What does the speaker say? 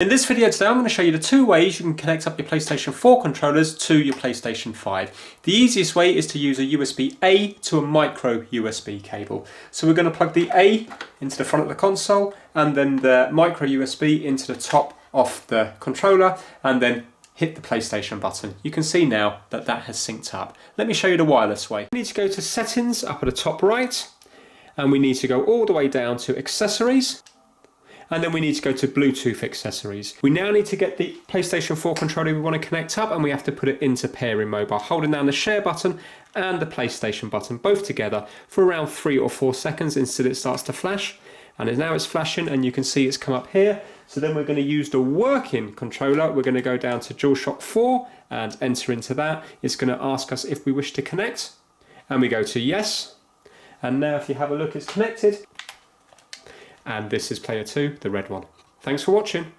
In this video today I'm going to show you the two ways you can connect up your PlayStation 4 controllers to your PlayStation 5. The easiest way is to use a USB-A to a micro USB cable. So we're going to plug the A into the front of the console and then the micro USB into the top of the controller and then hit the PlayStation button. You can see now that that has synced up. Let me show you the wireless way. We need to go to settings up at the top right and we need to go all the way down to accessories. And then we need to go to Bluetooth accessories. We now need to get the PlayStation 4 controller we want to connect up and we have to put it into pairing mode by holding down the share button and the PlayStation button both together for around 3 or 4 seconds until it starts to flash. And now it's flashing and you can see it's come up here. So then we're going to use the working controller. We're going to go down to DualShock 4 and enter into that. It's going to ask us if we wish to connect and we go to yes. And now if you have a look, it's connected. And this is player 2, the red one. Thanks for watching.